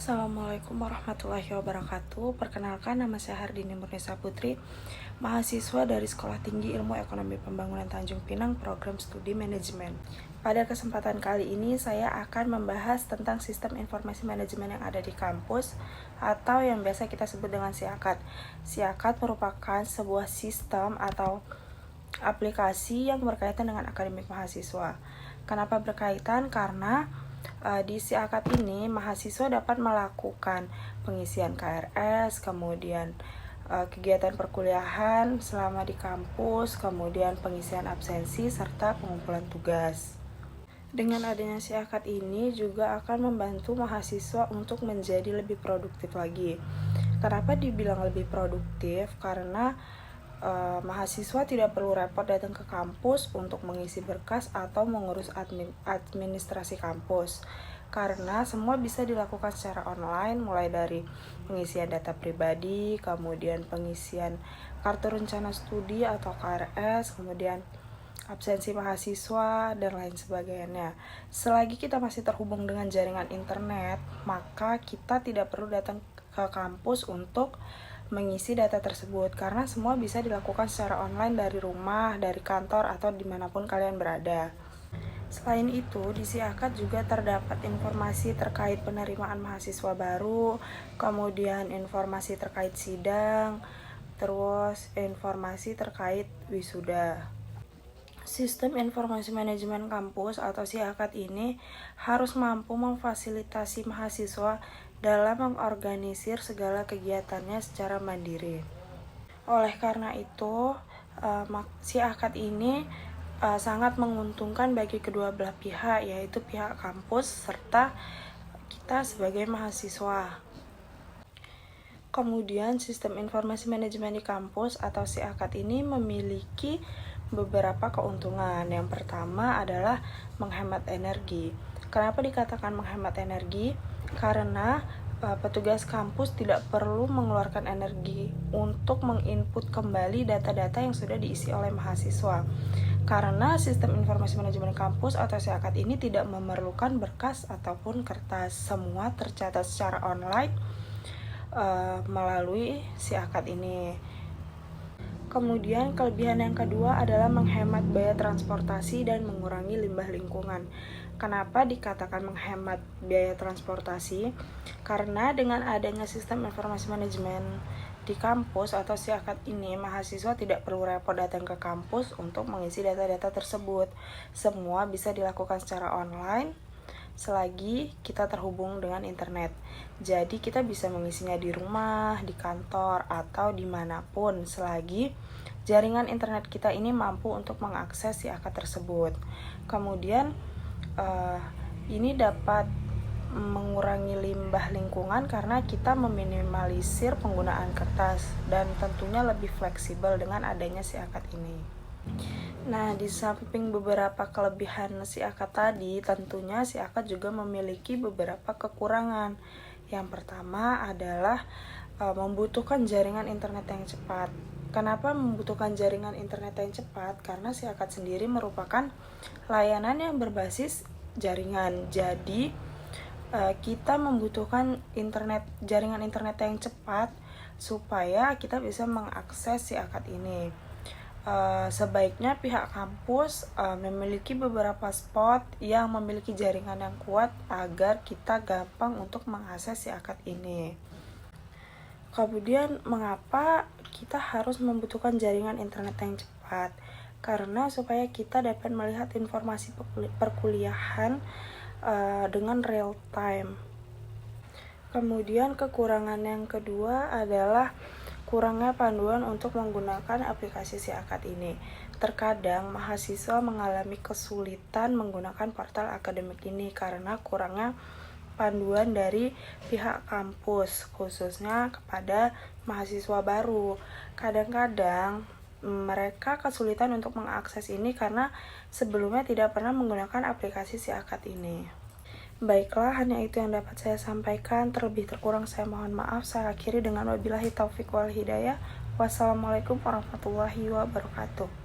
Assalamualaikum warahmatullahi wabarakatuh. Perkenalkan, nama saya Hardini Murnisa Putri, mahasiswa dari Sekolah Tinggi Ilmu Ekonomi Pembangunan Tanjung Pinang, program studi manajemen. Pada kesempatan kali ini saya akan membahas tentang sistem informasi manajemen yang ada di kampus atau yang biasa kita sebut dengan SIAKAD. SIAKAD merupakan sebuah sistem atau aplikasi yang berkaitan dengan akademik mahasiswa. Kenapa berkaitan? Karena di SIAKAD ini mahasiswa dapat melakukan pengisian KRS, kemudian kegiatan perkuliahan selama di kampus, kemudian pengisian absensi, serta pengumpulan tugas. Dengan adanya SIAKAD ini juga akan membantu mahasiswa untuk menjadi lebih produktif lagi. Kenapa dibilang lebih produktif? Karena mahasiswa tidak perlu repot datang ke kampus untuk mengisi berkas atau mengurus administrasi kampus, karena semua bisa dilakukan secara online, mulai dari pengisian data pribadi, kemudian pengisian kartu rencana studi atau KRS, kemudian absensi mahasiswa, dan lain sebagainya. Selagi kita masih terhubung dengan jaringan internet, maka kita tidak perlu datang ke kampus untuk mengisi data tersebut, karena semua bisa dilakukan secara online dari rumah, dari kantor, atau dimanapun kalian berada. Selain itu, di SIAKAD juga terdapat informasi terkait penerimaan mahasiswa baru, kemudian informasi terkait sidang, terus informasi terkait wisuda. Sistem informasi manajemen kampus atau SIAKAD ini harus mampu memfasilitasi mahasiswa dalam mengorganisir segala kegiatannya secara mandiri. Oleh karena itu, SIAKAD ini sangat menguntungkan bagi kedua belah pihak, yaitu pihak kampus serta kita sebagai mahasiswa. Kemudian, sistem informasi manajemen di kampus atau SIAKAD ini memiliki beberapa keuntungan. Yang pertama adalah menghemat energi. Kenapa dikatakan menghemat energi? Karena petugas kampus tidak perlu mengeluarkan energi untuk menginput kembali data-data yang sudah diisi oleh mahasiswa. Karena sistem informasi manajemen kampus atau SIAKAD ini tidak memerlukan berkas ataupun kertas. Semua tercatat secara online melalui SIAKAD ini. Kemudian kelebihan yang kedua adalah menghemat biaya transportasi dan mengurangi limbah lingkungan. Kenapa dikatakan menghemat biaya transportasi? Karena dengan adanya sistem informasi manajemen di kampus atau SIAKAD ini, mahasiswa tidak perlu repot datang ke kampus untuk mengisi data-data tersebut. Semua bisa dilakukan secara online selagi kita terhubung dengan internet. Jadi kita bisa mengisinya di rumah, di kantor, atau dimanapun selagi jaringan internet kita ini mampu untuk mengakses SIAKAD tersebut. Kemudian ini dapat mengurangi limbah lingkungan karena kita meminimalisir penggunaan kertas dan tentunya lebih fleksibel dengan adanya SIAKAD ini. Nah, di samping beberapa kelebihan SIAKAD tadi, tentunya SIAKAD juga memiliki beberapa kekurangan. Yang pertama adalah membutuhkan jaringan internet yang cepat. Kenapa membutuhkan jaringan internet yang cepat? Karena SIAKAD sendiri merupakan layanan yang berbasis jaringan. Jadi, kita membutuhkan jaringan internet yang cepat supaya kita bisa mengakses SIAKAD ini. Sebaiknya pihak kampus memiliki beberapa spot yang memiliki jaringan yang kuat agar kita gampang untuk mengakses SIAKAD ini. Kemudian, mengapa kita harus membutuhkan jaringan internet yang cepat? Karena supaya kita dapat melihat informasi perkuliahan dengan real time. Kemudian kekurangan yang kedua adalah kurangnya panduan untuk menggunakan aplikasi SIAKAD ini. Terkadang mahasiswa mengalami kesulitan menggunakan portal akademik ini karena kurangnya panduan dari pihak kampus, khususnya kepada mahasiswa baru. Kadang-kadang mereka kesulitan untuk mengakses ini karena sebelumnya tidak pernah menggunakan aplikasi SIAKAD ini. Baiklah, hanya itu yang dapat saya sampaikan. Terlebih terkurang saya mohon maaf. Saya akhiri dengan wabillahi taufik wal hidayah. Wassalamualaikum warahmatullahi wabarakatuh.